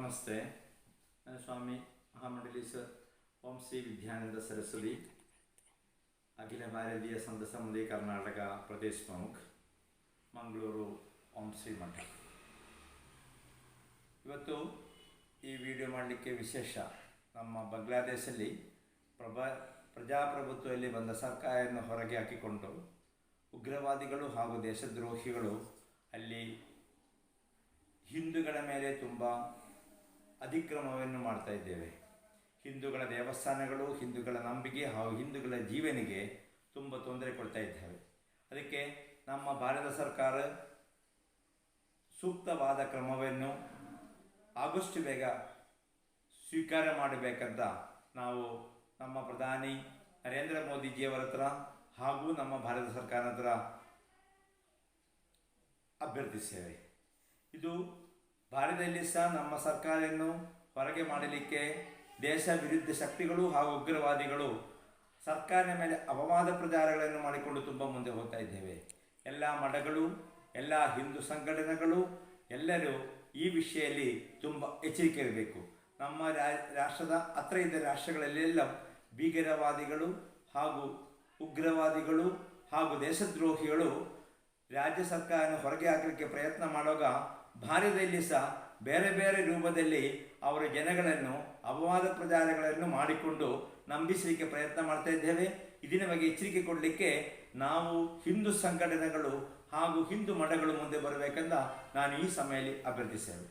ನಮಸ್ತೆ. ನಾನು ಸ್ವಾಮಿ ಮಹಾಮಂಡಲೇಶ್ವರ ಓಂ ಶ್ರೀ ವಿದ್ಯಾನಂದ ಸರಸ್ವತಿ ಅಖಿಲ ಭಾರತೀಯ ಸಂತ ಸಮುದಾಯ ಕರ್ನಾಟಕ ಪ್ರದೇಶ ಪ್ರಮುಖ ಮಂಗಳೂರು ಓಂ ಶ್ರೀ ಮಠ. ಇವತ್ತು ಈ ವಿಡಿಯೋ ಮಾಡಲಿಕ್ಕೆ ವಿಶೇಷ, ನಮ್ಮ ಬಾಂಗ್ಲಾದೇಶಲ್ಲಿ ಪ್ರಜಾಪ್ರಭುತ್ವದಲ್ಲಿ ಬಂದ ಸರ್ಕಾರವನ್ನು ಹೊರಗೆ ಹಾಕಿಕೊಂಡು ಉಗ್ರವಾದಿಗಳು ಹಾಗೂ ದೇಶದ್ರೋಹಿಗಳು ಅಲ್ಲಿ ಹಿಂದೂಗಳ ಮೇಲೆ ತುಂಬ ಅತಿಕ್ರಮವನ್ನು ಮಾಡ್ತಾ ಇದ್ದೇವೆ. ಹಿಂದೂಗಳ ದೇವಸ್ಥಾನಗಳು, ಹಿಂದೂಗಳ ನಂಬಿಕೆ ಹಾಗೂ ಹಿಂದೂಗಳ ಜೀವನಿಗೆ ತುಂಬ ತೊಂದರೆ ಕೊಡ್ತಾ ಇದ್ದೇವೆ. ಅದಕ್ಕೆ ನಮ್ಮ ಭಾರತ ಸರ್ಕಾರ ಸೂಕ್ತವಾದ ಕ್ರಮವನ್ನು ಆದಷ್ಟು ಬೇಗ ಸ್ವೀಕಾರ ಮಾಡಬೇಕಂತ ನಾವು ನಮ್ಮ ಪ್ರಧಾನಿ ನರೇಂದ್ರ ಮೋದಿಜಿಯವರ ಹತ್ರ ಹಾಗೂ ನಮ್ಮ ಭಾರತ ಸರ್ಕಾರದ ಹತ್ರ ಅಭ್ಯರ್ಥಿಸ್ತೇವೆ. ಇದು ಭಾರತದಲ್ಲಿ ಸಹ ನಮ್ಮ ಸರ್ಕಾರವನ್ನು ಹೊರಗೆ ಮಾಡಲಿಕ್ಕೆ ದೇಶ ವಿರುದ್ಧ ಶಕ್ತಿಗಳು ಹಾಗೂ ಉಗ್ರವಾದಿಗಳು ಸರ್ಕಾರದ ಮೇಲೆ ಅಪವಾದ ಪ್ರಚಾರಗಳನ್ನು ಮಾಡಿಕೊಂಡು ತುಂಬ ಮುಂದೆ ಹೋಗ್ತಾ ಇದ್ದೇವೆ. ಎಲ್ಲ ಮಠಗಳು, ಎಲ್ಲ ಹಿಂದೂ ಸಂಘಟನೆಗಳು ಎಲ್ಲರೂ ಈ ವಿಷಯದಲ್ಲಿ ತುಂಬ ಎಚ್ಚರಿಕೆ ಇರಬೇಕು. ನಮ್ಮ ರಾಷ್ಟ್ರದ ಹತ್ರ ಇದ್ದ ರಾಷ್ಟ್ರಗಳಲ್ಲೆಲ್ಲ ಭೀಕರವಾದಿಗಳು ಹಾಗೂ ಉಗ್ರವಾದಿಗಳು ಹಾಗೂ ದೇಶದ್ರೋಹಿಗಳು ರಾಜ್ಯ ಸರ್ಕಾರವನ್ನು ಹೊರಗೆ ಹಾಕಲಿಕ್ಕೆ ಪ್ರಯತ್ನ ಮಾಡುವಾಗ ಭಾರತದಲ್ಲಿ ಸಹ ಬೇರೆ ಬೇರೆ ರೂಪದಲ್ಲಿ ಅವರ ಜನಗಳನ್ನು ಅಪವಾದ ಪ್ರಚಾರಗಳನ್ನು ಮಾಡಿಕೊಂಡು ನಂಬಿಸಲಿಕ್ಕೆ ಪ್ರಯತ್ನ ಮಾಡ್ತಾ ಇದ್ದೇವೆ. ಇದರ ಬಗ್ಗೆ ಎಚ್ಚರಿಕೆ ಕೊಡಲಿಕ್ಕೆ ನಾವು ಹಿಂದೂ ಸಂಘಟನೆಗಳು ಹಾಗೂ ಹಿಂದೂ ಮಠಗಳು ಮುಂದೆ ಬರಬೇಕೆಂದ ನಾನು ಈ ಸಮಯದಲ್ಲಿ ಅಭ್ಯರ್ಥಿಸ್ತೇವೆ.